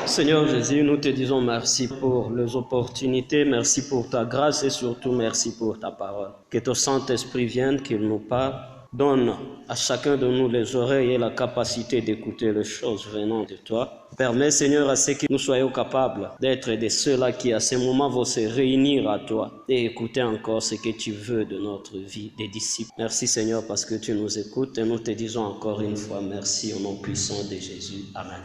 Seigneur Jésus, nous te disons merci pour les opportunités, merci pour ta grâce et surtout merci pour ta parole. Que ton Saint-Esprit vienne, qu'il nous parle, donne à chacun de nous les oreilles et la capacité d'écouter les choses venant de toi. Permets, Seigneur, à ce que nous soyons capables d'être de ceux-là qui, à ce moment, vont se réunir à toi et écouter encore ce que tu veux de notre vie, des disciples. Merci, Seigneur, parce que tu nous écoutes et nous te disons encore une fois merci au nom puissant de Jésus. Amen.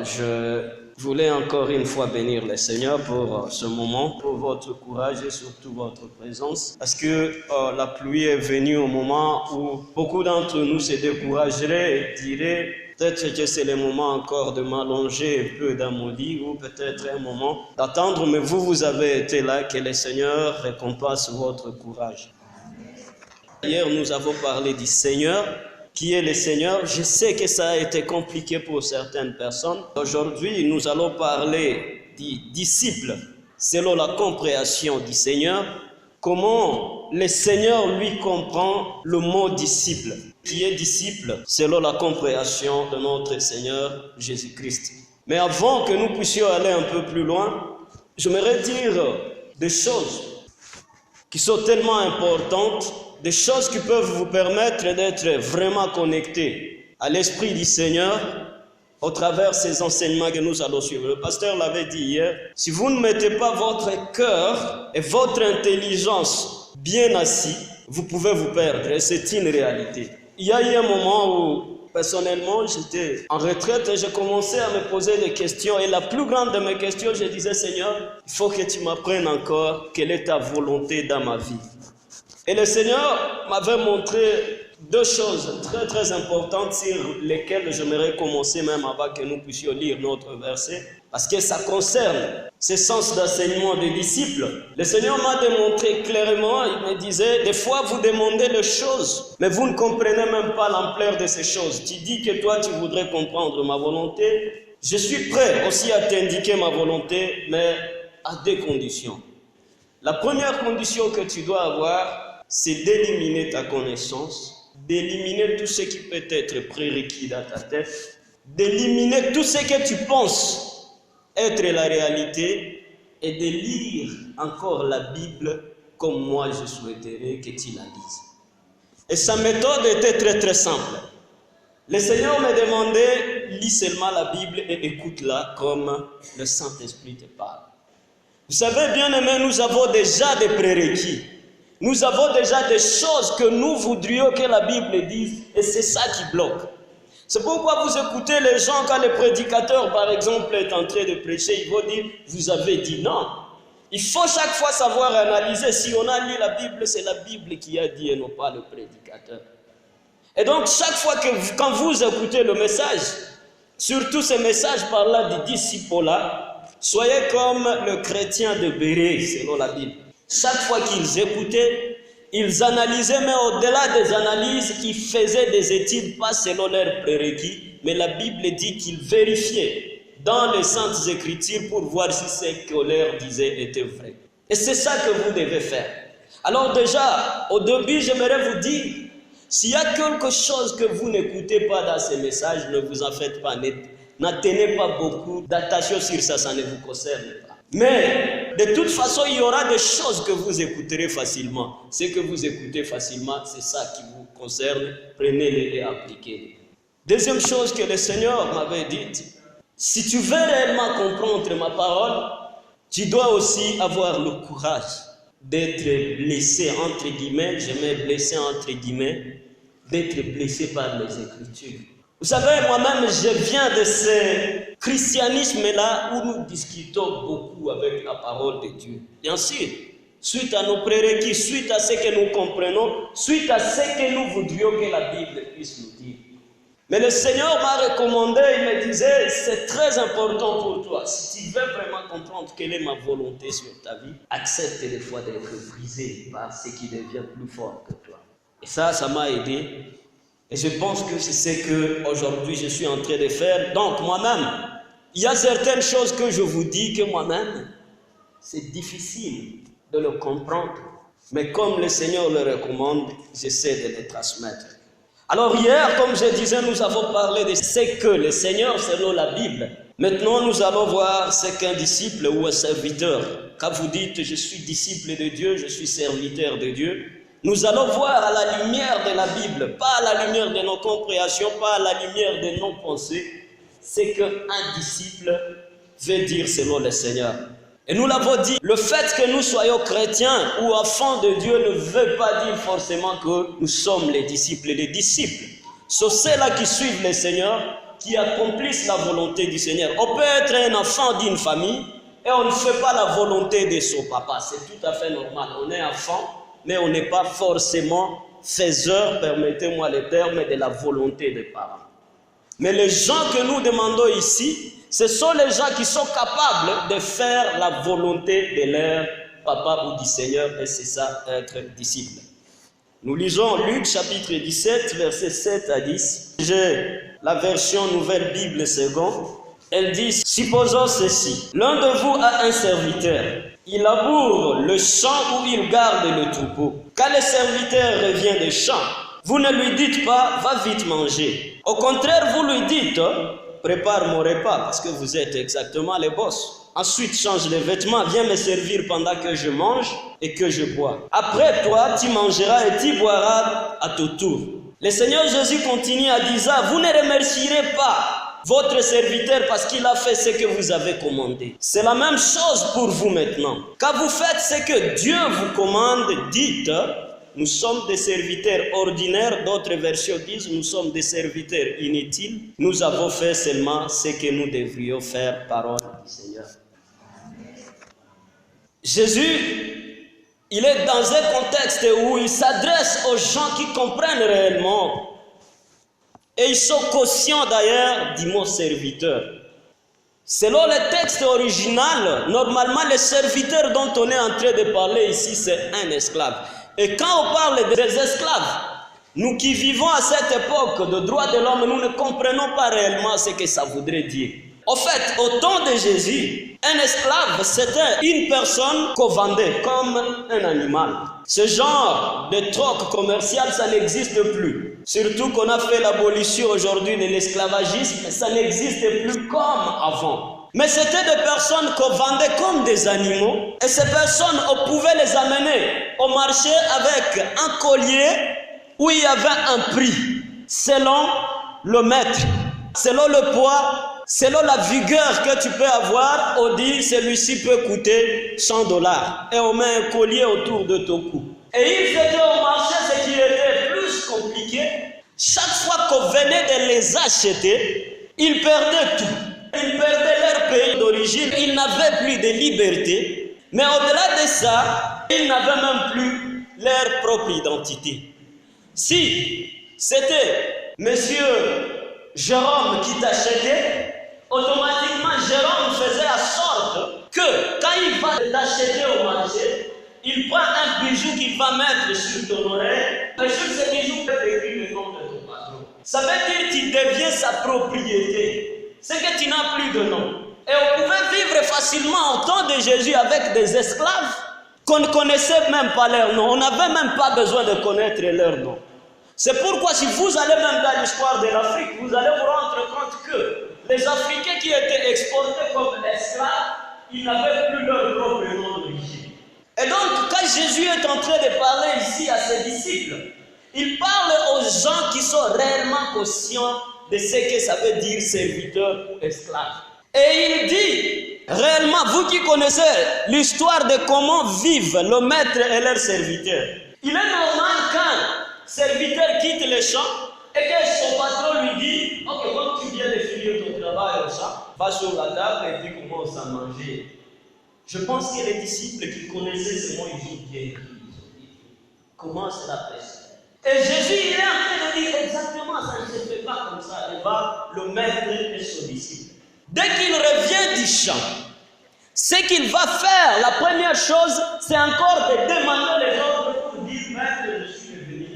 Je voulais encore une fois bénir le Seigneur pour ce moment, pour votre courage et surtout votre présence. Parce que la pluie est venue au moment où beaucoup d'entre nous se décourageraient et diraient peut-être que c'est le moment encore de m'allonger un peu dans mon lit ou peut-être un moment d'attendre. Mais vous avez été là, que le Seigneur récompense votre courage. Hier, nous avons parlé du Seigneur. Qui est le Seigneur? Je sais que ça a été compliqué pour certaines personnes. Aujourd'hui, nous allons parler du disciple selon la compréhension du Seigneur. Comment le Seigneur, lui, comprend le mot disciple. Qui est disciple selon la compréhension de notre Seigneur Jésus-Christ. Mais avant que nous puissions aller un peu plus loin, j'aimerais dire des choses qui sont tellement importantes, des choses qui peuvent vous permettre d'être vraiment connectés à l'Esprit du Seigneur au travers ces enseignements que nous allons suivre. Le pasteur l'avait dit hier, si vous ne mettez pas votre cœur et votre intelligence bien assis, vous pouvez vous perdre et c'est une réalité. Il y a eu un moment où, personnellement, j'étais en retraite et j'ai commencé à me poser des questions et la plus grande de mes questions, je disais, Seigneur, il faut que tu m'apprennes encore quelle est ta volonté dans ma vie. Et le Seigneur m'avait montré deux choses très très importantes sur lesquelles j'aimerais commencer même avant que nous puissions lire notre verset, parce que ça concerne ce sens d'enseignement des disciples. Le Seigneur m'a démontré clairement, il me disait, des fois vous demandez les choses, mais vous ne comprenez même pas l'ampleur de ces choses. Tu dis que toi tu voudrais comprendre ma volonté, je suis prêt aussi à t'indiquer ma volonté, mais à deux conditions. La première condition que tu dois avoir, c'est d'éliminer ta connaissance, d'éliminer tout ce qui peut être prérequis dans ta tête, d'éliminer tout ce que tu penses être la réalité et de lire encore la Bible comme moi je souhaiterais que tu la lises. Et sa méthode était très très simple. Le Seigneur me demandait, lis seulement la Bible et écoute-la comme le Saint-Esprit te parle. Vous savez, bien aimés, nous avons déjà des prérequis. Nous avons déjà des choses que nous voudrions que la Bible dise et c'est ça qui bloque. C'est pourquoi vous écoutez les gens quand le prédicateur, par exemple, est en train de prêcher, ils vont dire, vous avez dit non. Il faut chaque fois savoir analyser. Si on a lu la Bible, c'est la Bible qui a dit et non pas le prédicateur. Et donc, chaque fois que quand vous écoutez le message, surtout ce message par là du disciple-là, soyez comme le chrétien de Bérée, selon la Bible. Chaque fois qu'ils écoutaient, ils analysaient, mais au-delà des analyses, ils faisaient des études, pas selon leurs prérequis, mais la Bible dit qu'ils vérifiaient dans les Saintes Écritures pour voir si ce que leur disait était vrai. Et c'est ça que vous devez faire. Alors déjà, au début, j'aimerais vous dire, s'il y a quelque chose que vous n'écoutez pas dans ces messages, ne vous en faites pas. n'attenez pas beaucoup d'attention sur ça, ça ne vous concerne pas. Mais de toute façon, il y aura des choses que vous écouterez facilement. Ce que vous écoutez facilement, c'est ça qui vous concerne. Prenez-les et appliquez-les. Deuxième chose que le Seigneur m'avait dit, si tu veux réellement comprendre ma parole, tu dois aussi avoir le courage d'être blessé, entre guillemets, je mets blessé entre guillemets, d'être blessé par les Écritures. Vous savez, moi-même, je viens de ce christianisme-là où nous discutons beaucoup avec la parole de Dieu. Bien sûr, suite à nos prérequis, suite à ce que nous comprenons, suite à ce que nous voudrions que la Bible puisse nous dire. Mais le Seigneur m'a recommandé, il me disait, c'est très important pour toi. Si tu veux vraiment comprendre quelle est ma volonté sur ta vie, accepte des fois d'être brisé par ce qui devient plus fort que toi. Et ça m'a aidé. Et je pense que c'est ce que aujourd'hui je suis en train de faire. Donc moi-même, il y a certaines choses que je vous dis que moi-même, c'est difficile de le comprendre. Mais comme le Seigneur le recommande, j'essaie de le transmettre. Alors hier, comme je disais, nous avons parlé de ce que le Seigneur, selon la Bible. Maintenant, nous allons voir ce qu'un disciple ou un serviteur. Quand vous dites « je suis disciple de Dieu, je suis serviteur de Dieu », nous allons voir à la lumière de la Bible, pas à la lumière de nos compréhensions, pas à la lumière de nos pensées, ce qu'un disciple veut dire selon le Seigneur. Et nous l'avons dit, le fait que nous soyons chrétiens ou enfants de Dieu ne veut pas dire forcément que nous sommes les disciples. Les disciples sont ceux-là qui suivent le Seigneur, qui accomplissent la volonté du Seigneur. On peut être un enfant d'une famille et on ne fait pas la volonté de son papa. C'est tout à fait normal. On est enfant, mais on n'est pas forcément faiseur, permettez-moi le terme, de la volonté des parents. Mais les gens que nous demandons ici, ce sont les gens qui sont capables de faire la volonté de leur papa ou du Seigneur, et c'est ça, être disciple. Nous lisons Luc chapitre 17, versets 7 à 10. J'ai la version Nouvelle Bible seconde. Elle dit, supposons ceci, l'un de vous a un serviteur. Il laboure le champ où il garde le troupeau. Quand le serviteur revient des champs, vous ne lui dites pas, va vite manger. Au contraire, vous lui dites, prépare mon repas, parce que vous êtes exactement les boss. Ensuite, change les vêtements, viens me servir pendant que je mange et que je bois. Après toi, tu mangeras et tu boiras à ton tour. Le Seigneur Jésus continue à dire ça, vous ne remercierez pas votre serviteur parce qu'il a fait ce que vous avez commandé. C'est la même chose pour vous maintenant. Quand vous faites ce que Dieu vous commande, dites, nous sommes des serviteurs ordinaires, d'autres versions disent, nous sommes des serviteurs inutiles. Nous avons fait seulement ce que nous devrions faire, parole du Seigneur. Jésus, il est dans un contexte où il s'adresse aux gens qui comprennent réellement. Et ils sont conscients d'ailleurs du mot serviteur. Selon le texte original, normalement le serviteur dont on est en train de parler ici, c'est un esclave. Et quand on parle des esclaves, nous qui vivons à cette époque de droit de l'homme, nous ne comprenons pas réellement ce que ça voudrait dire. En fait, au temps de Jésus, un esclave, c'était une personne qu'on vendait comme un animal. Ce genre de troc commercial, ça n'existe plus. Surtout qu'on a fait l'abolition aujourd'hui de l'esclavagisme, ça n'existe plus comme avant. Mais c'était des personnes qu'on vendait comme des animaux. Et ces personnes, on pouvait les amener au marché avec un collier où il y avait un prix selon le mètre, selon le poids, selon la vigueur que tu peux avoir. On dit celui-ci peut coûter $100 et on met un collier autour de ton cou. Et ils étaient au marché, ce qui était plus compliqué. Chaque fois qu'on venait de les acheter, ils perdaient tout. Ils perdaient leur pays d'origine, ils n'avaient plus de liberté. Mais au-delà de ça, ils n'avaient même plus leur propre identité. Si c'était Monsieur Jérôme qui t'achetait, automatiquement Jérôme faisait en sorte que quand il va t'acheter au marché, il prend un bijou qu'il va mettre sur ton oreille, et sur ce bijou peut écrire le nom de ton patron. Ça veut dire que tu deviens sa propriété. C'est que tu n'as plus de nom. Et on pouvait vivre facilement au temps de Jésus avec des esclaves qu'on ne connaissait même pas leur nom. On n'avait même pas besoin de connaître leur nom. C'est pourquoi si vous allez même dans l'histoire de l'Afrique, vous allez vous rendre compte que les Africains qui étaient exportés comme esclaves, ils n'avaient plus leur propre nom d'origine. Et donc, quand Jésus est en train de parler ici à ses disciples, il parle aux gens qui sont réellement conscients de ce que ça veut dire serviteur ou esclave. Et il dit, réellement, vous qui connaissez l'histoire de comment vivent le maître et leur serviteur, il est normal qu'un serviteur quitte le champ et que son patron lui dit, ok, quand tu viens de finir ton travail au champ, va sur la table et puis commence à manger. Je pense que les disciples qui connaissaient ce mot, ils ont bien dit, comment c'est la personne. Et Jésus, il est en train de dire exactement, ça ne se fait pas comme ça devant le maître et son disciple. Dès qu'il revient du champ, ce qu'il va faire, la première chose, c'est encore de demander les ordres pour dire, maître, je suis venu,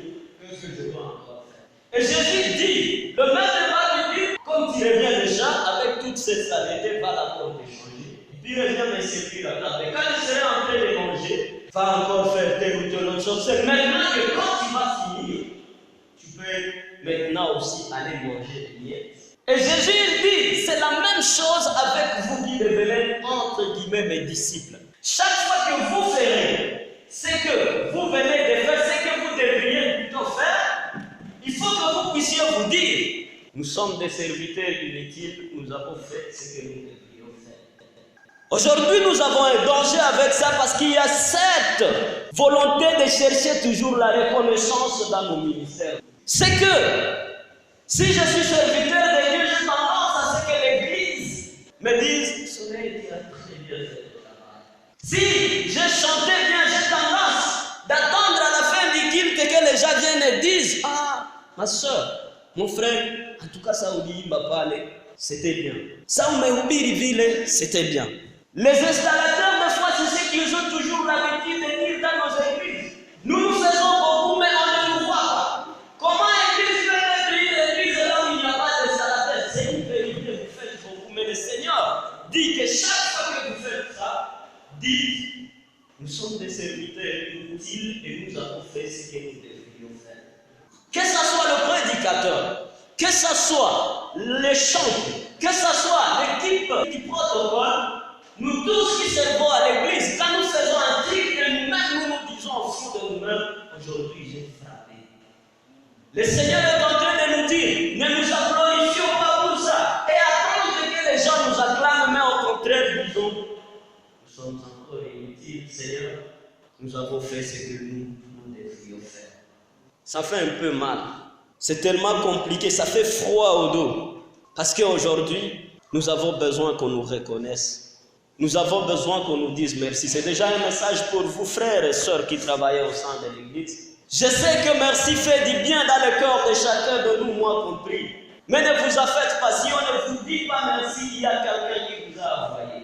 qu'est-ce que je dois encore faire? Et Jésus dit, le maître va lui dire, comme tu reviens du champ, avec toute cette saleté, va d'abord te changer. Puis reviens me servir la table. Et quand tu seras en train de manger, va encore faire telle ou telle autre chose. C'est maintenant que quand tu vas finir, tu peux maintenant aussi aller manger des miettes. Et Jésus il dit, c'est la même chose avec vous qui devenez entre guillemets mes disciples. Chaque fois que vous ferez ce que vous venez de faire, ce que vous devriez plutôt faire, il faut que vous puissiez vous dire, nous sommes des serviteurs inutiles, nous avons fait ce que nous devrions faire. Aujourd'hui, nous avons un danger avec ça parce qu'il y a cette volonté de chercher toujours la reconnaissance dans nos ministères. C'est que si je suis serviteur de Dieu, j'ai tendance à ce que l'Église me dise, Soleil, tu as très bien fait le travail. Si je chantais bien, j'ai tendance d'attendre à la fin du culte que les gens viennent et disent, ah, ma soeur, mon frère, en tout cas, ça vous dit, m'a parlé, c'était bien. Ça vous m'a dit, c'était bien. Les installateurs de foi, c'est ceux qui ont toujours l'habitude de dire dans nos églises. Nous faisons beaucoup, mais on ne nous voit pas. Comment l'église peut être une église là où il n'y a pas d'installateur? C'est une vérité, vous faites beaucoup. Mais le Seigneur dit que chaque fois que vous faites ça, dites, nous sommes des serviteurs inutiles et nous avons fait ce que nous devrions faire. Que ce soit le prédicateur, que ce soit les chantres, que ce soit l'équipe du protocole, nous tous qui servons à l'église, quand nous faisons un truc et nous-mêmes nous disons au fond de nous-mêmes, aujourd'hui j'ai frappé. Le Seigneur est en train de nous dire, ne nous applaudissions pas pour ça et attendre que les gens nous acclament, mais au contraire, disons, nous sommes encore inutiles, Seigneur, nous avons fait ce que nous devrions faire. Ça fait un peu mal, c'est tellement compliqué, ça fait froid au dos, parce qu'aujourd'hui, nous avons besoin qu'on nous reconnaisse. Nous avons besoin qu'on nous dise merci. C'est déjà un message pour vous, frères et sœurs qui travaillent au sein de l'église. Je sais que merci fait du bien dans le cœur de chacun de nous, moi compris. Mais ne vous en faites pas. Si on ne vous dit pas merci, il y a quelqu'un qui vous a envoyé.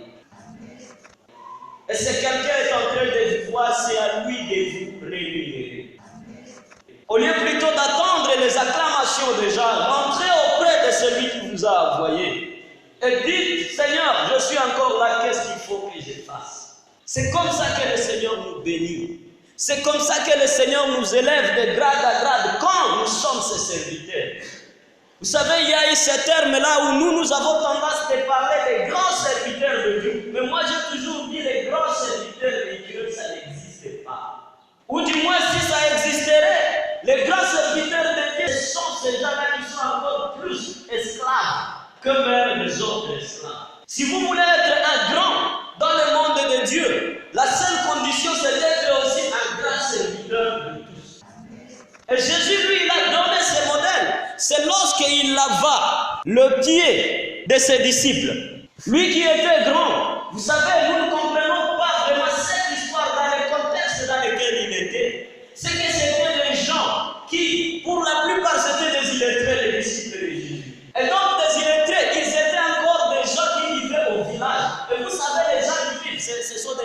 Et ce quelqu'un est en train de vous voir, c'est à lui de vous rémunérer. Au lieu plutôt d'attendre les acclamations des gens, rentrez auprès de celui qui vous a envoyé. Et dites, Seigneur, je suis encore là, qu'est-ce qu'il faut que je fasse? C'est comme ça que le Seigneur nous bénit. C'est comme ça que le Seigneur nous élève de grade à grade quand nous sommes ses serviteurs. Vous savez, il y a eu ce terme-là où nous avons tendance à parler des grands serviteurs de Dieu. Mais moi, j'ai toujours dit les grands serviteurs de Dieu, ça n'existe pas. Ou du moins, si ça existerait, les grands serviteurs de Dieu sont ces gens-là qui sont encore plus esclaves que même les autres esclaves. Si vous voulez être un grand dans le monde de Dieu, la seule condition c'est d'être aussi un grand serviteur de tous. Et Jésus, lui, il a donné ce modèle. C'est lorsqu'il lava le pied de ses disciples. Lui qui était grand, vous savez, nous ne comprenons pas vraiment cette histoire dans le contexte dans lequel il était. C'est que c'était des gens qui, pour la plupart, c'était des illettrés, les disciples de Jésus. Et donc, des illettrés, ils étaient encore des gens qui vivaient au village. Et vous savez, les gens qui vivent, ce sont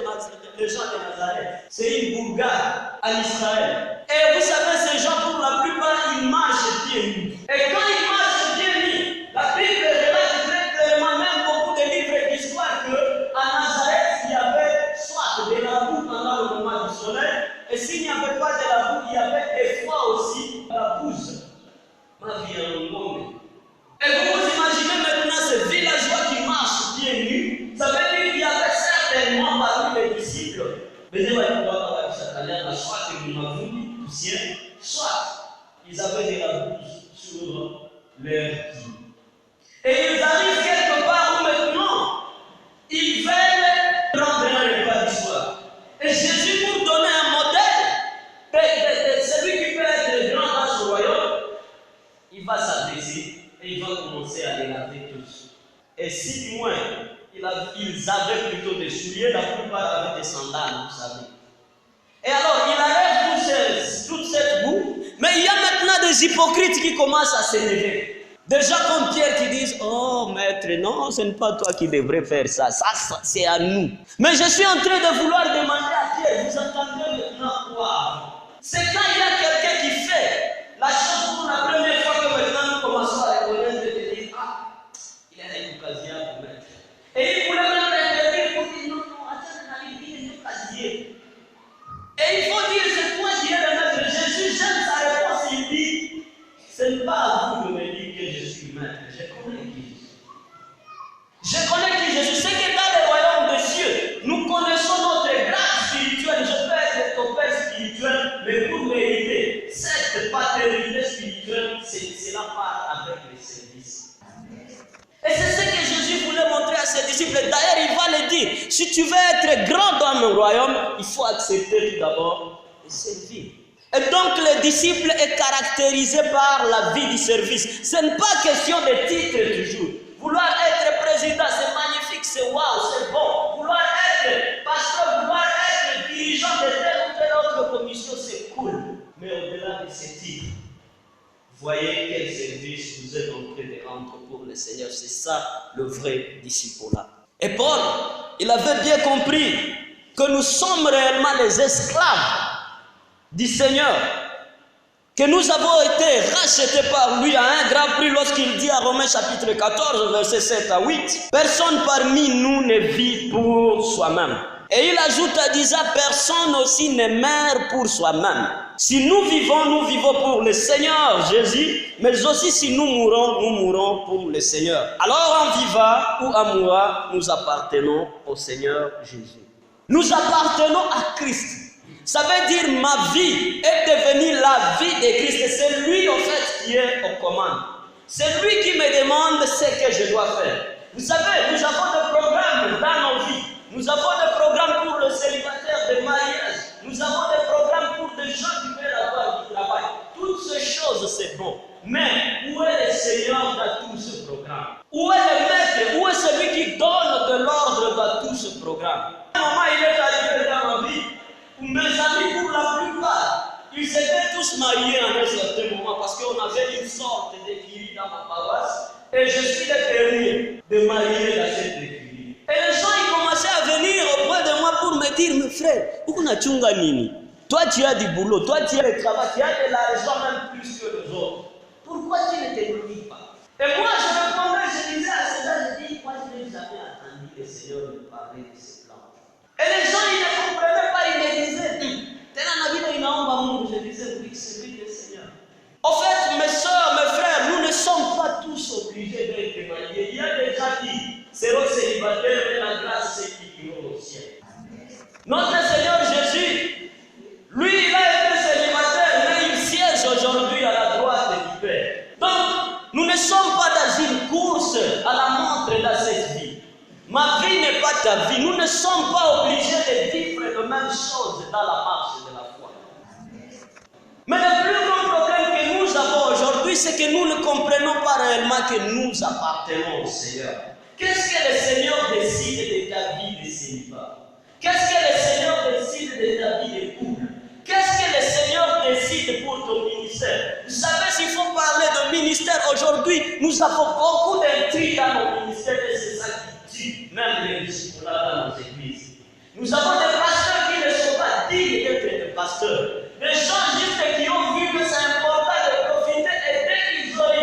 les gens de Nazareth. C'est une bourgade en Israël. Et vous savez, ces gens, pour la plupart, ils marchent pieds nus. Et quand ils marchent pieds nus, la Bible relate très clairement, même beaucoup de livres d'histoire, qu'à Nazareth, il y avait soit de la boue pendant le moment du soleil, et s'il n'y avait pas de la boue, il y avait des fois aussi la bouse. Ma vie est un monde. Et vous vous imaginez maintenant ce soit ils avaient de la bouse sur leur pied. Et ils arrivent quelque part où maintenant, ils veulent prendre un repas du soir. Et Jésus, pour donner un modèle de celui qui peut être grand dans ce royaume, il va s'adresser et il va commencer à les laver tous. Et si du moins, ils avaient plutôt des souliers, la plupart avaient des sandales, vous savez. Et alors, il enlève toute cette boue, mais il y a maintenant des hypocrites qui commencent à s'élever. Des gens comme Pierre qui disent, oh maître, non, ce n'est pas toi qui devrais faire ça, ça c'est à nous. Mais je suis en train de vouloir demander à Pierre, vous entendez maintenant quoi? C'est quand il y a quelqu'un qui fait la chose pour la première fois que maintenant nous commençons à reconnaître et de dire, ah, il a une occasion pour maître. Et il voulait même l'interdire pour dire, non, attends, il est une occasion. Et il faut dire, c'est toi qui es le maître. Jésus, j'aime sa réponse, il dit, ce n'est pas à vous de me dire que je suis maître. Je connais qui je suis. Je connais qui je suis. C'est que dans le royaume des cieux, nous connaissons notre grâce spirituelle. Je peux être ton père spirituel, mais pour mériter cette paternité spirituelle, cela part avec les services. Et c'est ce que Jésus voulait montrer à ses disciples. D'ailleurs, il va le dire. Si tu veux être grand dans mon royaume, il faut accepter tout d'abord de servir. Et donc, le disciple est caractérisé par la vie du service. Ce n'est pas question de titre toujours. Vouloir être président, c'est magnifique, c'est waouh, c'est bon. Vouloir être pasteur, vouloir être dirigeant de telle ou telle autre commission, c'est cool. Mais au-delà de ces titres, voyez quel service vous êtes en train de rendre pour le Seigneur. C'est ça le vrai disciple-là. Et Paul, il avait bien compris que nous sommes réellement les esclaves du Seigneur, que nous avons été rachetés par lui à un grand prix lorsqu'il dit à Romains chapitre 14, versets 7 à 8, personne parmi nous ne vit pour soi-même. Et il ajoute à disant, personne aussi ne meurt pour soi-même. Si nous vivons pour le Seigneur Jésus, mais aussi si nous mourons pour le Seigneur. Alors en vivant ou en mourant, nous appartenons au Seigneur Jésus. Nous appartenons à Christ. Ça veut dire ma vie est devenue la vie de Christ. C'est lui en fait qui est aux commandes. C'est lui qui me demande ce que je dois faire. Vous savez, nous avons des programmes dans nos vies. Nous avons des programmes pour le célibataire de mariage. Nous avons des programmes pour des gens qui veulent avoir du travail. Toutes ces choses, c'est bon. Mais où est le Seigneur dans tout ce programme? Où est le maître? Où est celui qui donne de l'ordre dans tout ce programme? À un moment, il est arrivé dans ma vie. Mes amis, pour la plupart, ils s'étaient tous mariés à un certain moment parce qu'on avait une sorte d'équilibre dans ma paroisse et je suis le dernier de marier dans cette équilibre. Et les gens, ils commençaient à venir auprès de moi pour me dire, mes frères, toi tu as du boulot, toi tu as le travail, tu as de l'argent même plus que les autres. Pourquoi tu ne te glorifies pas? Et moi, je répondais, je disais à ces gens, je dis, moi je n'ai jamais entendu le Seigneur me parler de ce plan. Et les gens, ils ne comprenaient pas, ils me disaient, je disais, oui, c'est lui le Seigneur. En fait, mes soeurs, mes frères, nous ne sommes pas tous obligés d'être mariés. Il y a des gens qui seront célibataires, mais la grâce, c'est qui iront au ciel. Notre Seigneur Jésus, lui, il a été célibataire, mais il siège aujourd'hui à la droite du Père. Donc, nous ne sommes pas dans une course à la montre dans cette vie. Ma vie n'est pas ta vie. Nous ne sommes pas obligés de vivre les mêmes choses dans la marche de la foi. Mais le plus grand problème que nous avons aujourd'hui, c'est que nous ne comprenons pas réellement que nous appartenons au Seigneur. Qu'est-ce que le Seigneur décide de ta vie de célibat? Qu'est-ce que le Seigneur décide de ta vie de couple? Qu'est-ce que le Seigneur décide pour ton ministère? Vous savez, s'il faut parler de ministère aujourd'hui, nous avons beaucoup d'intrigues dans nos ministères et c'est ça qui tue même les disciples dans nos églises. Nous avons des pasteurs qui ne sont pas dignes d'être des pasteurs. Des gens juste qui ont vu que c'est important de profiter et dès qu'ils ont eu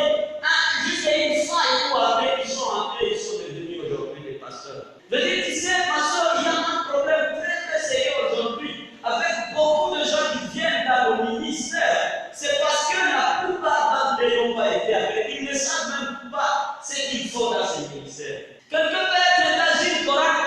juste une faille pour après, ils sont devenus aujourd'hui des pasteurs. Je dis, tu sais, pasteur, il y a un problème très sérieux aujourd'hui avec beaucoup de gens qui viennent dans le ministère. C'est parce que la plupart d'entre eux n'ont pas été appelés. Ils ne savent même pas ce qu'ils font dans ce ministère. Quelqu'un peut être dans une chorale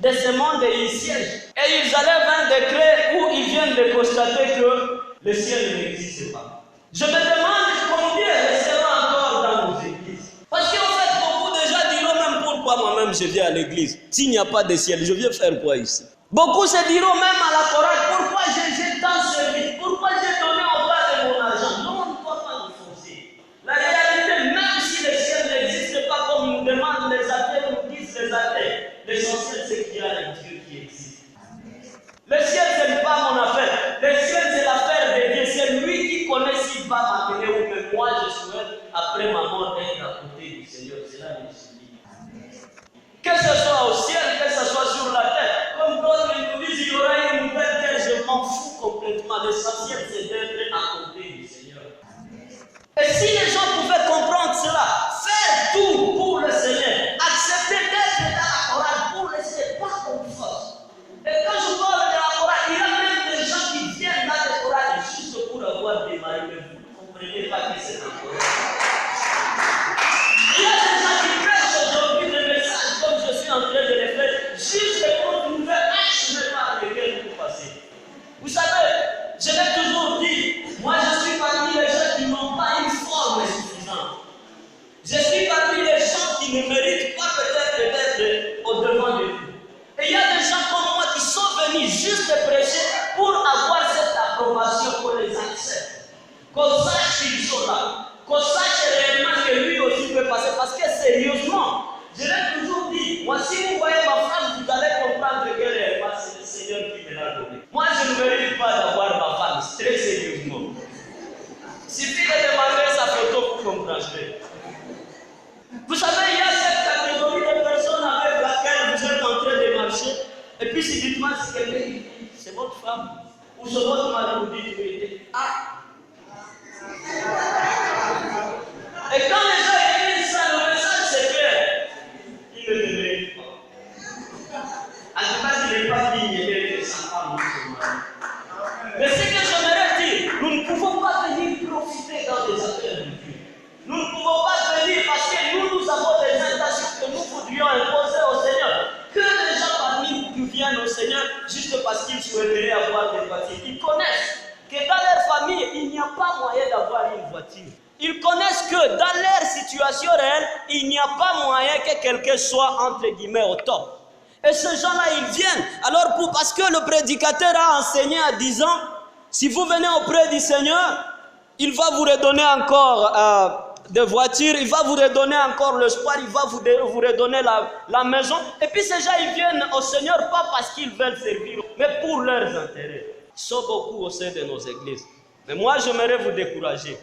de ce monde y siègent. Et ils enlèvent un décret où ils viennent de constater que le ciel n'existe pas. Je me demande combien resteront encore dans nos églises. Parce qu'en fait, beaucoup de gens diront même pourquoi moi-même je viens à l'église. S'il n'y a pas de ciel, je viens faire quoi ici? Beaucoup se diront même à la chorale, pourquoi j'ai tant servi? Pourquoi j'ai donné autant de mon argent? Non, on ne doit pas nous forcer. La réalité, même si le ciel n'existe pas comme nous demandent les athées, nous disent les athées, l'essentiel c'est qu'il y a un Dieu qui existe. Le ciel, ce n'est pas mon affaire. Le ciel, c'est l'affaire de Dieu. C'est lui qui connaît s'il va m'amener ou que moi je souhaite, après ma mort, être à côté du Seigneur. C'est là que je suis. Que ce soit au ciel, que ce soit sur la terre. Comme d'autres nous disent, il y aura une nouvelle terre, je m'en fous complètement. L'essentiel, c'est d'être à côté du Seigneur. Et si les gens pouvaient comprendre cela, faire tout pour le Seigneur, accepter d'être dans la chorale pour le Seigneur, pas comme force. Et quand je parle de la chorale, il y a même des gens qui viennent dans la chorale juste pour avoir des maris, mais vous ne comprenez pas que c'est la chorale. Il y a des gens qui prêchent aujourd'hui des messages comme je suis en train de les faire, juste pour trouver un chemin par lequel vous passez. Vous savez, je l'ai toujours dit, moi je suis parmi les gens qui n'ont pas une forme suffisante. Je suis parmi les gens qui ne méritent pas peut-être d'être au devant de vous. Et il y a des gens comme moi qui sont venus juste prêcher pour avoir cette approbation, qu'on les accepte. Qu'on sache qu'ils sont là. Qu'on sache réellement que lui aussi peut passer. Parce que sérieusement, je l'ai toujours dit, moi si vous voyez ma femme, vous allez comprendre qu'elle est pas, c'est le Seigneur qui me l'a donné. Moi je ne mérite pas d'avoir ma femme, très sérieusement. Il suffit de demander sa photo pour comprendre. Vous savez, il y a cette catégorie de personnes avec laquelle vous êtes en train de marcher. Et puis si dites-moi si quelqu'un dit, c'est votre femme ou c'est votre mari, vous dites vérité. Ah! Et quand les gens écrivent ça, le message c'est clair. Il ne le mérite pas. En tout cas, il n'est pas digne d'être sa femme ou son mari. Mais ce que j'aimerais dire, nous ne pouvons pas venir profiter dans des affaires de Dieu. Nous ne pouvons pas venir parce que nous avons des intentions que nous voudrions imposer au Seigneur. Que les gens parmi nous viennent au Seigneur juste parce qu'ils souhaiteraient avoir des voitures. Ils connaissent que dans leur famille, il n'y a pas moyen d'avoir une voiture. Ils connaissent que dans leur situation réelle, il n'y a pas moyen que quelqu'un soit entre guillemets au top. Et ces gens-là, ils viennent. Alors, parce que le prédicateur a enseigné à 10 ans, si vous venez auprès du Seigneur, il va vous redonner encore des voitures, il va vous redonner encore le sport, il va vous redonner la maison. Et puis ces gens, ils viennent au Seigneur pas parce qu'ils veulent servir, mais pour leurs intérêts. Ils sont beaucoup au sein de nos églises. Mais moi, j'aimerais vous décourager.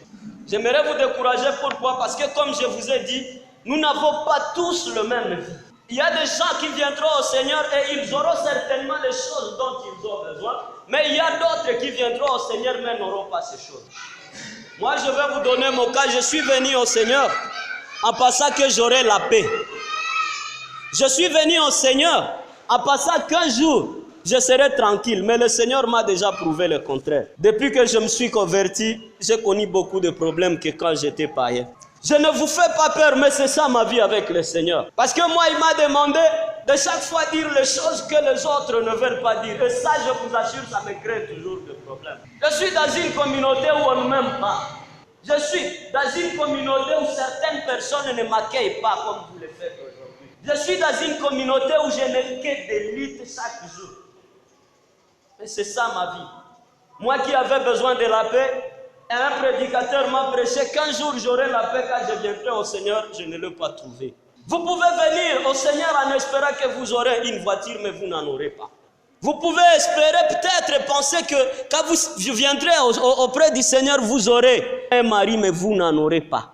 J'aimerais vous décourager, pourquoi? Parce que comme je vous ai dit, nous n'avons pas tous le même vie. Il y a des gens qui viendront au Seigneur et ils auront certainement les choses dont ils ont besoin. Mais il y a d'autres qui viendront au Seigneur mais n'auront pas ces choses. Moi, je vais vous donner mon cas. Je suis venu au Seigneur en pensant que j'aurai la paix. Je suis venu au Seigneur en pensant qu'un jour, je serai tranquille. Mais le Seigneur m'a déjà prouvé le contraire. Depuis que je me suis converti, j'ai connu beaucoup de problèmes que quand j'étais païen. Je ne vous fais pas peur, mais c'est ça ma vie avec le Seigneur. Parce que moi, il m'a demandé de chaque fois dire les choses que les autres ne veulent pas dire. Et ça, je vous assure, ça me crée toujours des problèmes. Je suis dans une communauté où on ne m'aime pas. Je suis dans une communauté où certaines personnes ne m'accueillent pas comme vous le faites aujourd'hui. Je suis dans une communauté où je n'ai que des luttes chaque jour. Et c'est ça ma vie. Moi qui avais besoin de la paix, et un prédicateur m'a prêché qu'un jour j'aurai la paix quand je viendrai au Seigneur, je ne l'ai pas trouvé. Vous pouvez venir au Seigneur en espérant que vous aurez une voiture, mais vous n'en aurez pas. Vous pouvez espérer peut-être penser que quand vous viendrez auprès du Seigneur, vous aurez un mari, mais vous n'en aurez pas.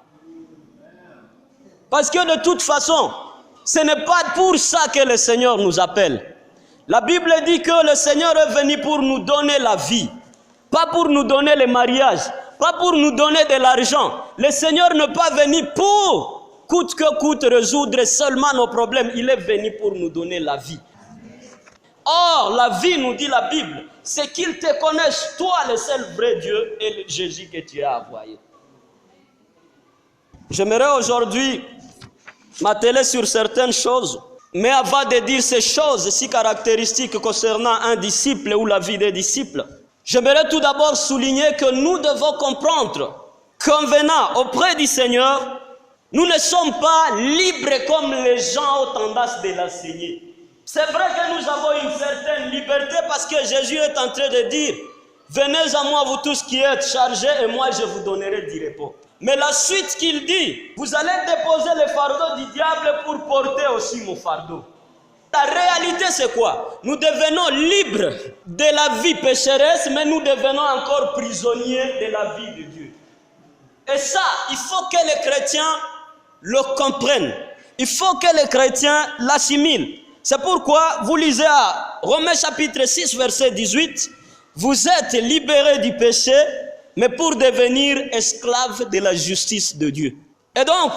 Parce que de toute façon, ce n'est pas pour ça que le Seigneur nous appelle. La Bible dit que le Seigneur est venu pour nous donner la vie, pas pour nous donner le mariage, pas pour nous donner de l'argent. Le Seigneur n'est pas venu pour, coûte que coûte, résoudre seulement nos problèmes. Il est venu pour nous donner la vie. Or, la vie, nous dit la Bible, c'est qu'il te connaisse, toi, le seul vrai Dieu, et le Jésus que tu as envoyé. J'aimerais aujourd'hui m'atteler sur certaines choses. Mais avant de dire ces choses si caractéristiques concernant un disciple ou la vie des disciples, j'aimerais tout d'abord souligner que nous devons comprendre qu'en venant auprès du Seigneur, nous ne sommes pas libres comme les gens ont tendance de l'enseigner. C'est vrai que nous avons une certaine liberté parce que Jésus est en train de dire « Venez à moi vous tous qui êtes chargés et moi je vous donnerai du repos ». Mais la suite qu'il dit « Vous allez déposer le fardeau du diable pour porter aussi mon fardeau ». La réalité c'est quoi? Nous devenons libres de la vie pécheresse, mais nous devenons encore prisonniers de la vie de Dieu. Et ça, il faut que les chrétiens le comprennent. Il faut que les chrétiens l'assimilent. C'est pourquoi vous lisez à Romains chapitre 6, verset 18, « Vous êtes libérés du péché, mais pour devenir esclaves de la justice de Dieu. » Et donc,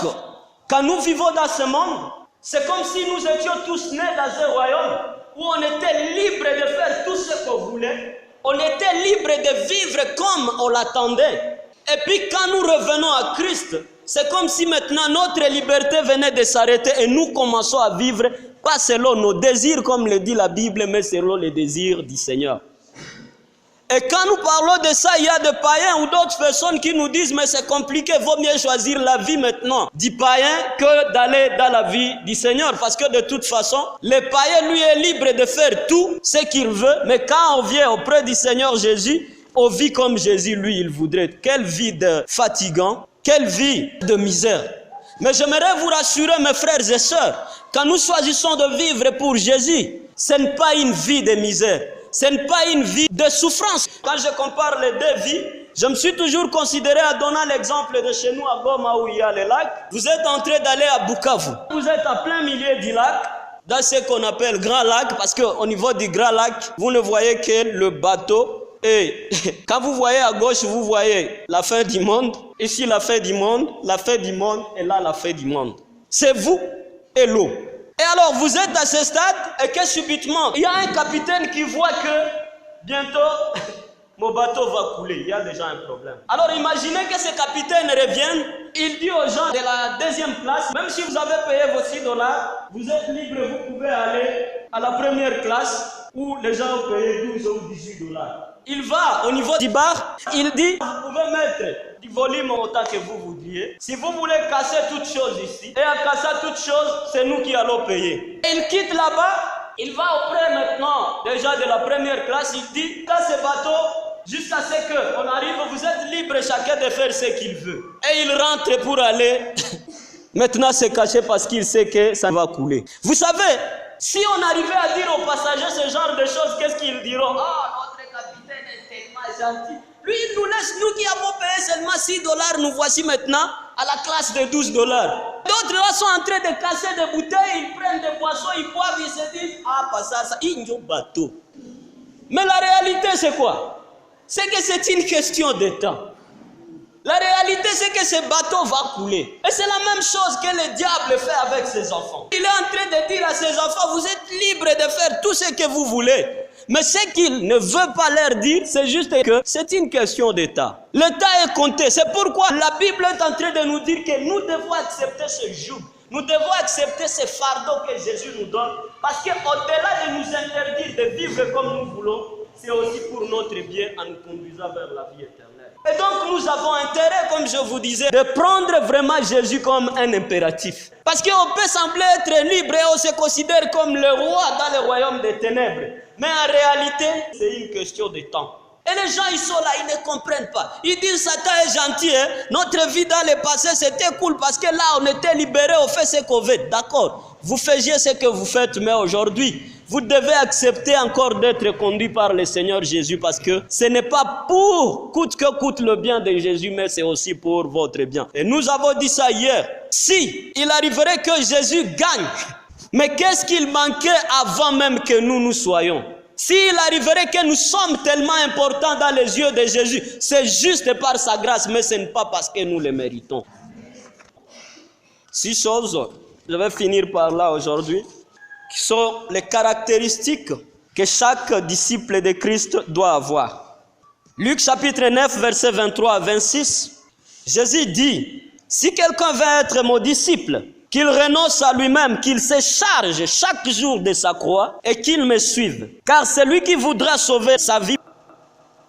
quand nous vivons dans ce monde, c'est comme si nous étions tous nés dans un royaume où on était libre de faire tout ce qu'on voulait. On était libre de vivre comme on l'attendait. Et puis quand nous revenons à Christ, c'est comme si maintenant notre liberté venait de s'arrêter et nous commençons à vivre pas selon nos désirs comme le dit la Bible, mais selon les désirs du Seigneur. Et quand nous parlons de ça, il y a des païens ou d'autres personnes qui nous disent « Mais c'est compliqué, il vaut mieux choisir la vie maintenant du païen que d'aller dans la vie du Seigneur. » Parce que de toute façon, le païen lui est libre de faire tout ce qu'il veut. Mais quand on vient auprès du Seigneur Jésus, on vit comme Jésus, lui, il voudrait. Quelle vie de fatigant, quelle vie de misère. Mais j'aimerais vous rassurer, mes frères et sœurs, quand nous choisissons de vivre pour Jésus, ce n'est pas une vie de misère. Ce n'est pas une vie de souffrance. Quand je compare les deux vies, je me suis toujours considéré à donner l'exemple de chez nous à Goma où il y a le lac. Vous êtes en train d'aller à Bukavu. Vous êtes en plein milieu du lac, dans ce qu'on appelle Grand Lac, parce qu'au niveau du Grand Lac, vous ne voyez que le bateau. Et quand vous voyez à gauche, vous voyez la fin du monde. Ici, la fin du monde et là, la fin du monde. C'est vous et l'eau. Et alors, vous êtes à ce stade et que subitement, il y a un capitaine qui voit que bientôt, mon bateau va couler. Il y a déjà un problème. Alors, imaginez que ce capitaine revienne. Il dit aux gens de la deuxième classe, même si vous avez payé vos $6, vous êtes libre, vous pouvez aller à la première classe où les gens ont payé 12 ou $18. Il va au niveau du bar, il dit, vous pouvez mettre du volume autant que vous voudriez. Si vous voulez casser toutes choses ici, et en cassant toutes choses, c'est nous qui allons payer. Et il quitte là-bas, il va auprès maintenant, déjà de la première classe, il dit, dans ce bateau, jusqu'à ce qu'on arrive, vous êtes libre chacun de faire ce qu'il veut. Et il rentre pour aller maintenant se cacher parce qu'il sait que ça va couler. Vous savez, si on arrivait à dire aux passagers ce genre de choses, qu'est-ce qu'ils diront? Ah, notre capitaine est tellement gentil. Lui, il nous laisse, nous qui avons payé seulement $6, nous voici maintenant à la classe de $12. D'autres là sont en train de casser des bouteilles, ils prennent des boissons, ils boivent, ils se disent, ah, pas ça, ils ont bateau. Mais la réalité, c'est quoi? C'est que c'est une question de temps. La réalité, c'est que ce bateau va couler. Et c'est la même chose que le diable fait avec ses enfants. Il est en train de dire à ses enfants, vous êtes libres de faire tout ce que vous voulez. Mais ce qu'il ne veut pas leur dire, c'est juste que c'est une question d'état. L'état est compté. C'est pourquoi la Bible est en train de nous dire que nous devons accepter ce joug. Nous devons accepter ce fardeau que Jésus nous donne. Parce qu'au-delà de nous interdire de vivre comme nous voulons, c'est aussi pour notre bien en nous conduisant vers la vie éternelle. Et donc nous avons intérêt, comme je vous disais, de prendre vraiment Jésus comme un impératif. Parce qu'on peut sembler être libre et on se considère comme le roi dans le royaume des ténèbres. Mais en réalité, c'est une question de temps. Et les gens, ils sont là, ils ne comprennent pas. Ils disent, Satan est gentil, hein? Notre vie dans le passé, c'était cool parce que là, on était libérés, on fait ce qu'on veut. D'accord, vous faisiez ce que vous faites, mais aujourd'hui, vous devez accepter encore d'être conduit par le Seigneur Jésus parce que ce n'est pas pour coûte que coûte le bien de Jésus, mais c'est aussi pour votre bien. Et nous avons dit ça hier. Si il arriverait que Jésus gagne, mais qu'est-ce qu'il manquait avant même que nous soyons? S'il arriverait que nous sommes tellement importants dans les yeux de Jésus, c'est juste par sa grâce, mais ce n'est pas parce que nous le méritons. 6 choses, je vais finir par là aujourd'hui, qui sont les caractéristiques que chaque disciple de Christ doit avoir. Luc chapitre 9, versets 23 à 26, Jésus dit, « Si quelqu'un veut être mon disciple, qu'il renonce à lui-même, qu'il se charge chaque jour de sa croix et qu'il me suive. Car celui qui voudra sauver sa vie,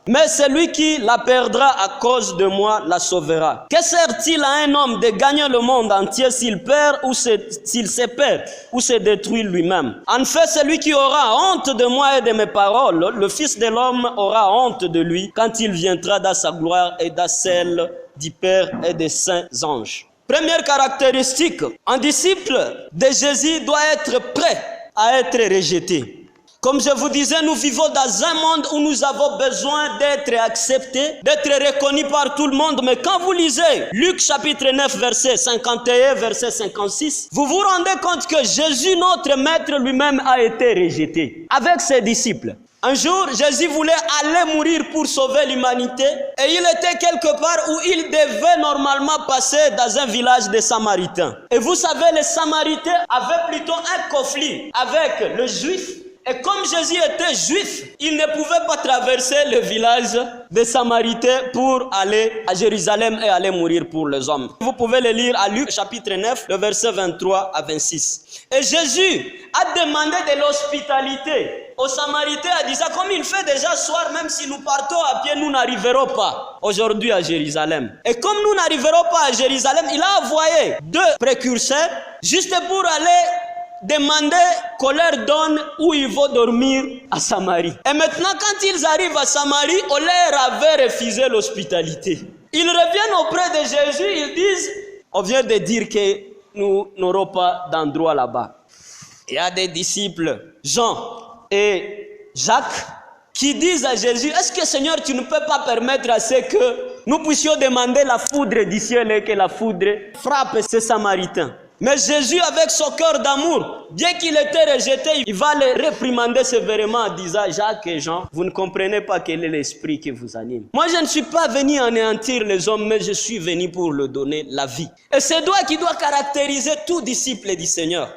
mais celui qui la perdra à cause de moi la sauvera. Que sert-il à un homme de gagner le monde entier s'il perd ou s'il se perd ou se détruit lui-même? En fait, celui qui aura honte de moi et de mes paroles, le Fils de l'homme aura honte de lui quand il viendra dans sa gloire et dans celle du Père et des saints anges. Première caractéristique, un disciple de Jésus doit être prêt à être rejeté. Comme je vous disais, nous vivons dans un monde où nous avons besoin d'être acceptés, d'être reconnus par tout le monde. Mais quand vous lisez Luc chapitre 9, verset 51, verset 56, vous vous rendez compte que Jésus, notre maître lui-même, a été rejeté avec ses disciples. Un jour, Jésus voulait aller mourir pour sauver l'humanité et il était quelque part où il devait normalement passer dans un village des Samaritains. Et vous savez, les Samaritains avaient plutôt un conflit avec le Juif. Et comme Jésus était juif, il ne pouvait pas traverser le village des Samaritains pour aller à Jérusalem et aller mourir pour les hommes. Vous pouvez le lire à Luc chapitre 9, le verset 23 à 26. Et Jésus a demandé de l'hospitalité aux Samaritains en disant, comme il fait déjà soir, même si nous partons à pied, nous n'arriverons pas aujourd'hui à Jérusalem. Et comme nous n'arriverons pas à Jérusalem, il a envoyé 2 précurseurs juste pour aller demander qu'on leur donne où ils vont dormir à Samarie. Et maintenant, quand ils arrivent à Samarie, on leur avait refusé l'hospitalité. Ils reviennent auprès de Jésus, ils disent, on vient de dire que nous n'aurons pas d'endroit là-bas. Il y a des disciples, Jean et Jacques, qui disent à Jésus, est-ce que Seigneur, tu ne peux pas permettre à ce que nous puissions demander la foudre du ciel et que la foudre frappe ces Samaritains? Mais Jésus, avec son cœur d'amour, bien qu'il était rejeté, il va les réprimander sévèrement en disant, Jacques et Jean, vous ne comprenez pas quel est l'esprit qui vous anime. Moi, je ne suis pas venu anéantir les hommes, mais je suis venu pour leur donner la vie. Et c'est toi qui dois caractériser tout disciple du Seigneur.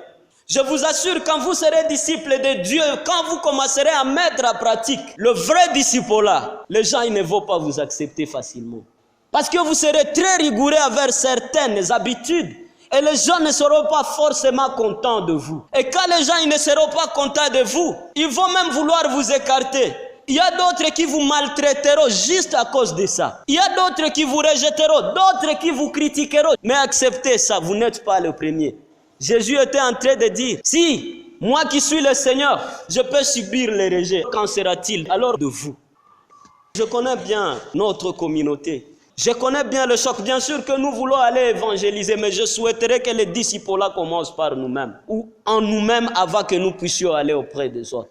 Je vous assure, quand vous serez disciple de Dieu, quand vous commencerez à mettre en pratique le vrai disciple-là, les gens ils ne vont pas vous accepter facilement. Parce que vous serez très rigoureux envers certaines habitudes. Et les gens ne seront pas forcément contents de vous. Et quand les gens ils ne seront pas contents de vous, ils vont même vouloir vous écarter. Il y a d'autres qui vous maltraiteront juste à cause de ça. Il y a d'autres qui vous rejetteront, d'autres qui vous critiqueront. Mais acceptez ça, vous n'êtes pas le premier. Jésus était en train de dire, si moi qui suis le Seigneur, je peux subir les rejets, qu'en sera-t-il alors de vous? Je connais bien notre communauté. Je connais bien le choc. Bien sûr que nous voulons aller évangéliser, mais je souhaiterais que les disciples-là commencent par nous-mêmes, ou en nous-mêmes avant que nous puissions aller auprès des autres.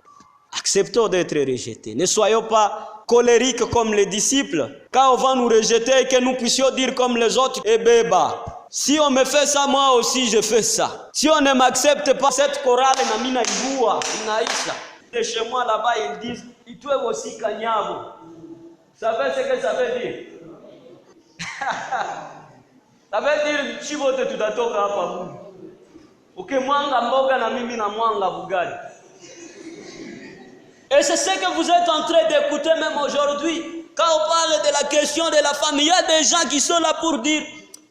Acceptons d'être rejetés. Ne soyons pas colériques comme les disciples. Quand on va nous rejeter et que nous puissions dire comme les autres, eh ben bah, si on me fait ça, moi aussi je fais ça. Si on ne m'accepte pas, cette chorale namina ibua, inaisha. Et chez moi là-bas, ils disent, itwe aussi kanyabo. Vous savez ce que ça veut dire? Ça veut dire chivote tutatoka hapa Mungu. Ukimwanga mboga na mimi na mwanga bugali. Et c'est ce que vous êtes en train d'écouter même aujourd'hui. Quand on parle de la question de la femme, il y a des gens qui sont là pour dire,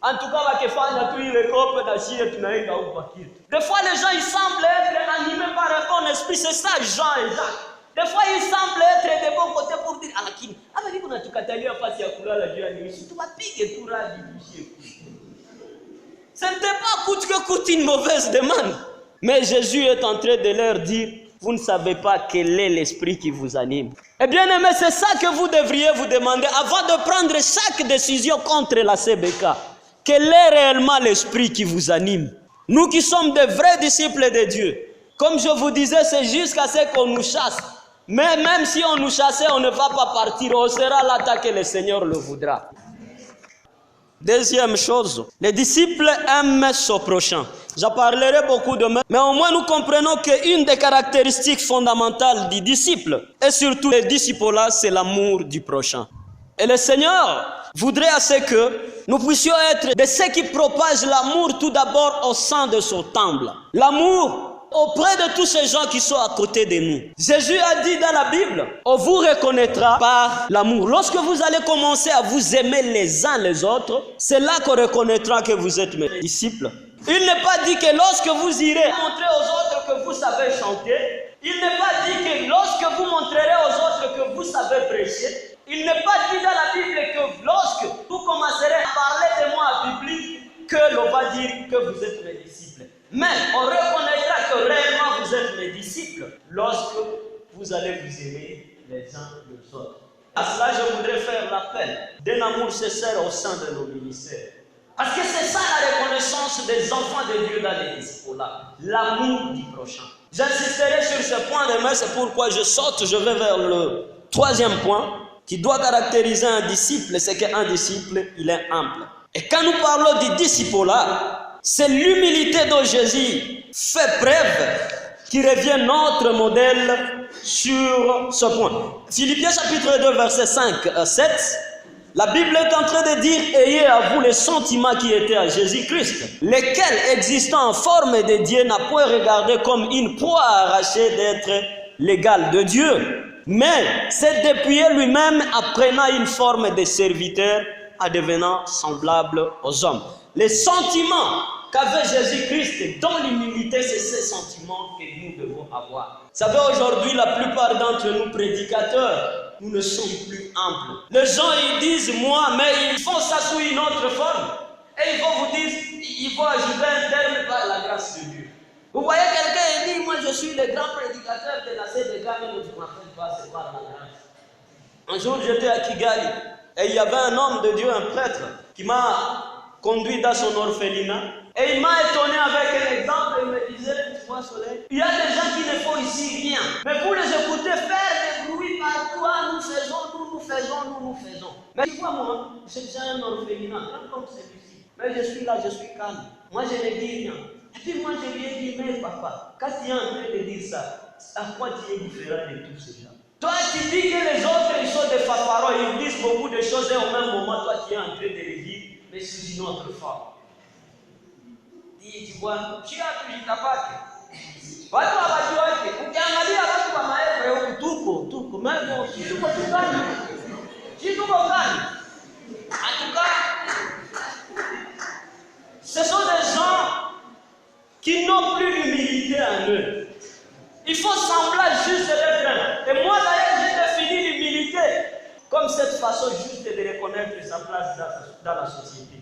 en tout cas, wakifanya tu ile kope na shie tunaenda huko kitu. Des fois les gens ils semblent être animés par un bon esprit, c'est ça Jean et Jacques. Des fois, ils semblent être de bon côté pour dire, lakini, ama hivi unatukatalia fasi ya kulala juu ya nini? Tupapige tu radi bishie. Ce n'était pas coûte que coûte une mauvaise demande. Mais Jésus est en train de leur dire, vous ne savez pas quel est l'esprit qui vous anime. Eh bien aimé, c'est ça que vous devriez vous demander avant de prendre chaque décision contre la CBK. Quel est réellement l'esprit qui vous anime? Nous qui sommes de vrais disciples de Dieu, comme je vous disais, c'est jusqu'à ce qu'on nous chasse. Mais même si on nous chassait, on ne va pas partir. On sera là tant que le Seigneur le voudra. Deuxième chose, les disciples aiment son prochain. J'en parlerai beaucoup demain. Mais au moins nous comprenons qu'une des caractéristiques fondamentales du disciple, et surtout les disciples-là, c'est l'amour du prochain. Et le Seigneur voudrait à ce que nous puissions être de ceux qui propagent l'amour tout d'abord au sein de son temple. L'amour auprès de tous ces gens qui sont à côté de nous. Jésus a dit dans la Bible, on vous reconnaîtra par l'amour. Lorsque vous allez commencer à vous aimer les uns les autres, c'est là qu'on reconnaîtra que vous êtes mes disciples. Il n'est pas dit que lorsque vous irez montrer aux autres que vous savez chanter, il n'est pas dit que lorsque vous montrerez aux autres que vous savez prêcher, il n'est pas dit dans la Bible que lorsque vous commencerez à parler de moi en public, que l'on va dire que vous êtes mes disciples. Mais on reconnaîtra que réellement vous êtes mes disciples lorsque vous allez vous aimer les uns les autres. À cela, je voudrais faire l'appel d'un amour sincère au sein de nos ministères. Parce que c'est ça la reconnaissance des enfants de Dieu dans les disciples-là, l'amour du prochain. J'insisterai sur ce point demain, c'est pourquoi je saute, je vais vers le troisième point qui doit caractériser un disciple, c'est qu'un disciple, il est humble. Et quand nous parlons du disciple-là, c'est l'humilité dont Jésus fait preuve qui revient notre modèle sur ce point. Philippiens chapitre 2, verset 5-7, la Bible est en train de dire « Ayez à vous les sentiments qui étaient à Jésus-Christ, lesquels, existant en forme de Dieu, n'a point regardé comme une proie arrachée d'être l'égal de Dieu, mais c'est dépouillé lui-même, apprenant une forme de serviteur, en devenant semblable aux hommes. » Les sentiments qu'avait Jésus-Christ dans l'humilité, c'est ces sentiments que nous devons avoir. Vous savez, aujourd'hui, la plupart d'entre nous prédicateurs, nous ne sommes plus humbles. Les gens, ils disent, moi, mais ils font ça sous une autre forme. Et ils vont vous dire, il faut ajouter un terme par la grâce de Dieu. Vous voyez quelqu'un, il dit, moi, je suis le grand prédicateur de la CDK, mais ne vous rappelez pas, c'est par la grâce. Un jour, j'étais à Kigali, et il y avait un homme de Dieu, un prêtre, qui m'a conduit dans son orphelinat. Et il m'a étonné avec un exemple, il me disait, tu vois Soleil, il y a des gens qui ne font ici rien. Mais vous les écoutez faire des bruits partout, ah, nous faisons. Mais tu vois moi, j'ai un orphelinat, comme celui-ci. Mais je suis là, je suis calme. Moi je ne dis rien. Et puis moi je lui ai dit, mais papa, quand tu es en train de dire ça, à quoi tu es différent de tous ces gens? Toi tu dis que les autres ils sont des fanfarons, ils disent beaucoup de choses et au même moment toi tu es en train de les dire, mais sous une autre forme. Tu vois, tu as kujitapati. Watu hawajuaje. Ukiangalia watu wa maeneo huku tuko mambo tuko tukani. Tuko gani? En tout cas, ce sont des gens qui n'ont plus d'humilité en eux. Il faut sembler juste d'être un. Et moi d'ailleurs, j'ai défini l'humilité comme cette façon juste de reconnaître sa place dans la société.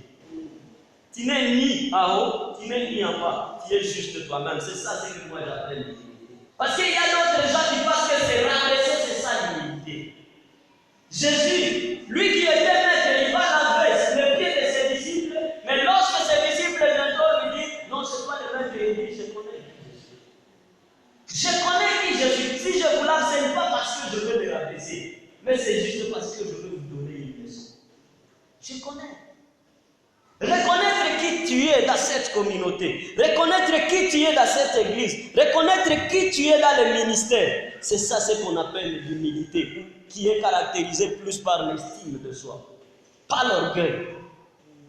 Tu n'es ni en haut, tu n'es ni en bas, tu es juste toi-même. C'est ça ce que moi j'appelle l'humilité. Parce qu'il y a d'autres gens qui pensent que c'est rabaisser, c'est ça l'humilité. Jésus, lui qui était maître, il va laver les pieds de ses disciples, mais lorsque ses disciples viendront lui dire, non, c'est pas le maître, il dit, je connais qui je suis. Je connais qui je suis. Si je vous lave, ce n'est pas parce que je veux le rabaisser, mais c'est juste parce que je veux vous donner une leçon. Je connais. Reconnaître qui tu es dans cette communauté, reconnaître qui tu es dans cette église, reconnaître qui tu es dans le ministère, c'est ça ce qu'on appelle l'humilité, qui est caractérisée plus par l'estime de soi, pas l'orgueil.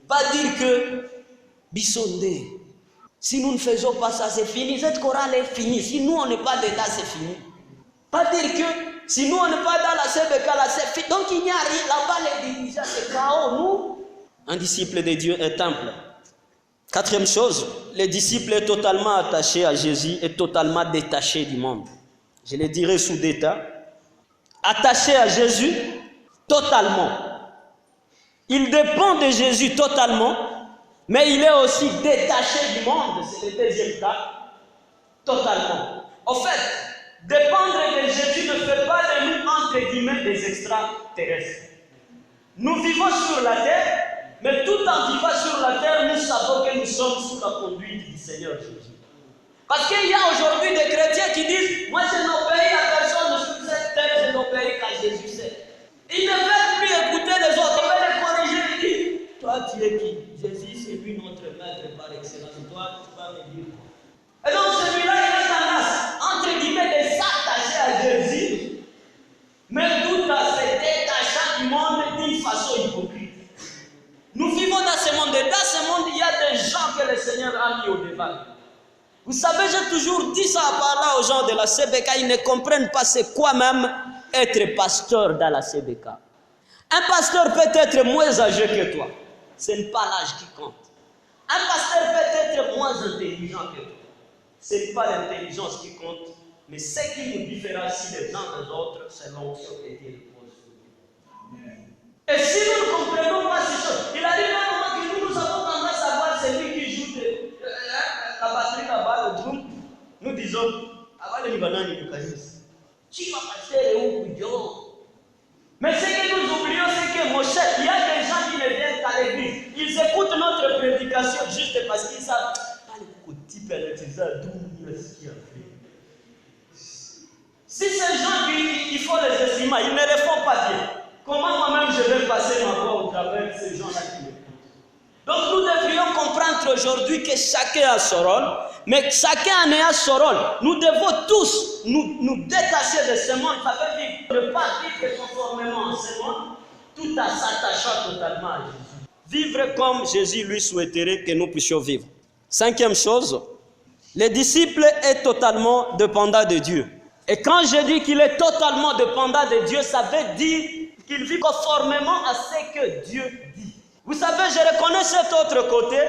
Pas dire que Bissondé, si nous ne faisons pas ça, c'est fini, cette chorale est finie, si nous on n'est pas dedans, c'est fini. Pas dire que si nous on n'est pas dans la CBK, là c'est fini, donc il n'y a rien, là-bas les dirigeants, c'est chaos, nous. Un disciple de Dieu est humble. Quatrième chose, le disciple est totalement attaché à Jésus et totalement détaché du monde. Je le dirai sous d'état. Attaché à Jésus, totalement. Il dépend de Jésus totalement, mais il est aussi détaché du monde. C'est le deuxième cas. Totalement. En fait, dépendre de Jésus ne fait pas de nous, entre guillemets, des extraterrestres. Nous vivons sur la terre, mais tout en vivant sur la terre, nous savons que nous sommes sous la conduite du Seigneur Jésus. Parce qu'il y a aujourd'hui des chrétiens qui disent, moi je n'obéis à personne sur cette terre, je n'obéis qu'à Jésus seul. Ils ne veulent plus écouter les autres, ils veulent les corriger et dire, toi tu es qui? Jésus c'est lui notre maître par excellence, toi tu vas me dire quoi? Et donc celui-là il a tendance, entre guillemets, de s'attacher à Jésus, mais tout en se détachant du monde d'une façon hypocrite. Nous vivons dans ce monde, et dans ce monde, il y a des gens que le Seigneur a mis au devant. Vous savez, j'ai toujours dit ça par là aux gens de la CBK, ils ne comprennent pas c'est quoi même être pasteur dans la CBK. Un pasteur peut être moins âgé que toi, ce n'est pas l'âge qui compte. Un pasteur peut être moins intelligent que toi. Ce n'est pas l'intelligence qui compte, mais ce qui nous différencie les uns des autres, c'est l'onction que Dieu pose sur nous. Et si nous ne comprenons pas ces choses, il arrive un moment que nous avons tendance à voir celui qui joue la batterie là-bas, le drum. Nous disons, avant le Libanon, il nous casse. Qui va passer où, Dieu? Mais ce que nous oublions, c'est que mon cher, il y a des gens qui ne viennent qu'à l'église. Ils écoutent notre prédication juste parce qu'ils savent. Si ces gens qui font les estimats, ils ne les font pas bien, comment moi-même je vais passer ma voix au travers de ces gens-là qui m'écoutent? Donc nous devrions comprendre aujourd'hui que chacun a son rôle, mais chacun en ayant son rôle, nous devons tous nous détacher de ce monde. Ça veut dire ne pas vivre conformément à ce monde, tout en s'attachant totalement à Jésus. Vivre comme Jésus lui souhaiterait que nous puissions vivre. Cinquième chose, le disciple est totalement dépendant de Dieu. Et quand je dis qu'il est totalement dépendant de Dieu, ça veut dire qu'il vit conformément à ce que Dieu dit. Vous savez, je reconnais cet autre côté,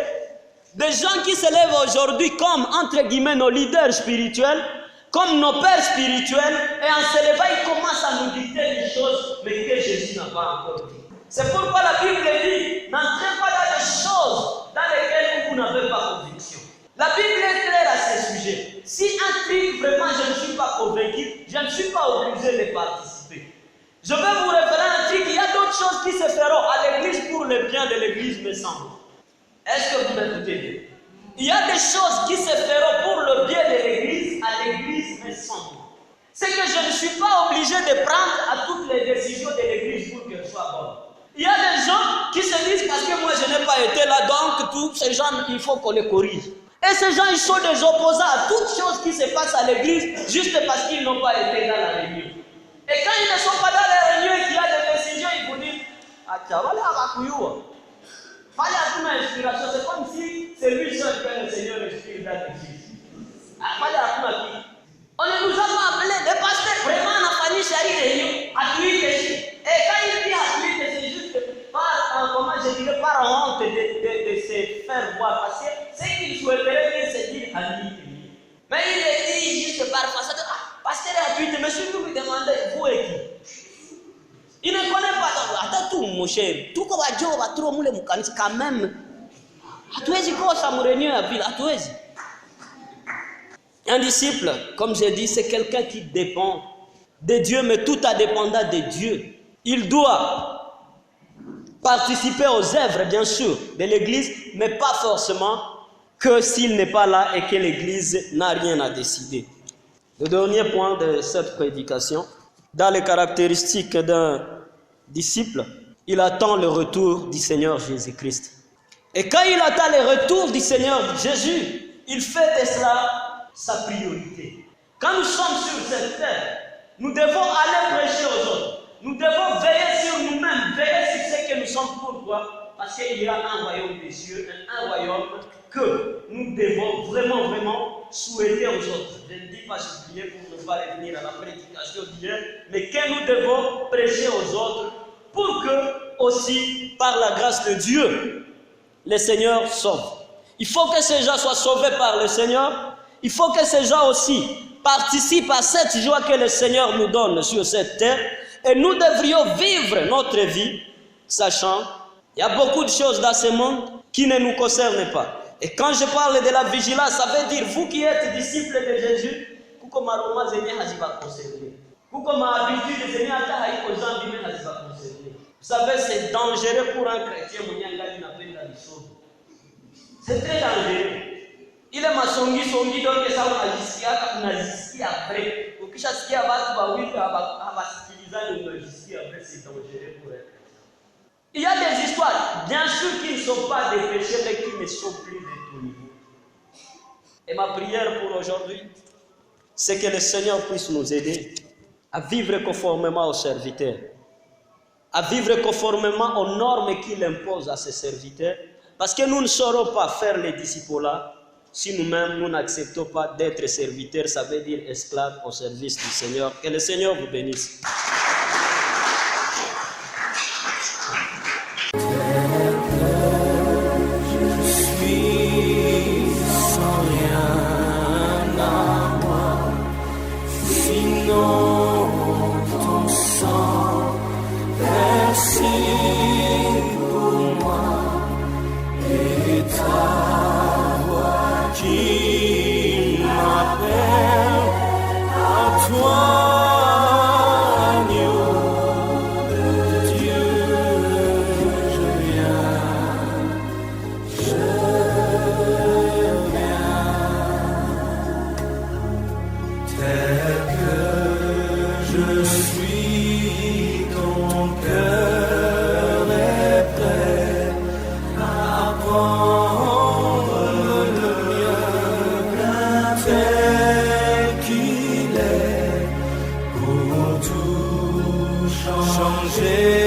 des gens qui se lèvent aujourd'hui comme, entre guillemets, nos leaders spirituels, comme nos pères spirituels, et en se levant, ils commencent à nous dicter des choses, mais que Jésus n'a pas encore dit. C'est pourquoi la Bible dit, n'entrez pas dans des choses dans lesquelles vous n'avez pas conviction. La Bible est claire à ce sujet. Si un truc, vraiment, je ne suis pas convaincu, je ne suis pas obligé de participer. Je vais vous révéler un truc, il y a d'autres choses qui se feront à l'église pour le bien de l'église, me semble. Est-ce que vous m'écoutez bien? Il y a des choses qui se feront pour le bien de l'église, à l'église, me semble. C'est que je ne suis pas obligé de prendre à toutes les décisions de l'église pour qu'elles soient bonnes. Il y a des gens qui se disent parce que moi je n'ai pas été là, donc tous ces gens, il faut qu'on les corrige. Et ces gens, ils sont des opposants à toutes choses qui se passent à l'église, juste parce qu'ils n'ont pas été dans la réunion. Et quand ils ne sont pas dans la réunion et qu'il y a des décisions, ils vous disent, ah tiens, voilà, inspiration. C'est comme si c'est lui seul que le Seigneur inspire dans l'église. On ne nous a pas appelés, les pasteurs, vraiment, on a fallu chérir réunion, à tout et quand il dit à tout c'est juste par, comment je dirais, par honte de se faire voir. Parce que c'est qu'il souhaiterait qu'il se dise à lui. Mais il le dit juste par façon. Ah, pasteur à tout, mais si vous me demandez, vous et qui? Il ne connaît pas. Attends tout, mon cher. Tout comme à Dieu, va trop mouler mon canisi quand même. À tout est quoi ça me réunit à ville, à tout est. Un disciple, comme j'ai dit, c'est quelqu'un qui dépend de Dieu, mais tout en dépendant de Dieu. Il doit participer aux œuvres, bien sûr, de l'Église, mais pas forcément que s'il n'est pas là et que l'Église n'a rien à décider. Le dernier point de cette prédication, dans les caractéristiques d'un disciple, il attend le retour du Seigneur Jésus-Christ. Et quand il attend le retour du Seigneur Jésus, il fait de cela sa priorité. Quand nous sommes sur cette terre, nous devons aller prêcher aux autres. Nous devons veiller sur nous-mêmes, veiller sur ce que nous sommes. Pourquoi? Parce qu'il y a un royaume des cieux, un royaume que nous devons vraiment souhaiter aux autres. Je ne dis pas supplier pour ne pas revenir à la prédication d'hier, mais que nous devons prêcher aux autres pour que, aussi, par la grâce de Dieu, le Seigneur sauve. Il faut que ces gens soient sauvés par le Seigneur. Il faut que ces gens aussi participent à cette joie que le Seigneur nous donne sur cette terre. Et nous devrions vivre notre vie, sachant qu'il y a beaucoup de choses dans ce monde qui ne nous concernent pas. Et quand je parle de la vigilance, ça veut dire, vous qui êtes disciples de Jésus, vous savez, c'est dangereux pour un chrétien. C'est très dangereux. Il est masongi donc ça on a après. Ukishasikia watu wawili hawasikilizani unajisikia après, c'est dangereux pour elle. Il y a des histoires, bien sûr, qui ne sont pas des péchés, mais qui ne sont plus de tout niveau. Et ma prière pour aujourd'hui, c'est que le Seigneur puisse nous aider à vivre conformément aux serviteurs, à vivre conformément aux normes qu'il impose à ses serviteurs, parce que nous ne saurons pas faire les disciples-là si nous-mêmes, nous n'acceptons pas d'être serviteurs, ça veut dire esclaves au service du Seigneur. Que le Seigneur vous bénisse. Je suis toi, agneau de Dieu, je viens, tel que je suis, ton cœur est prêt à prendre le mien, tel qu'il est, pour tout changer.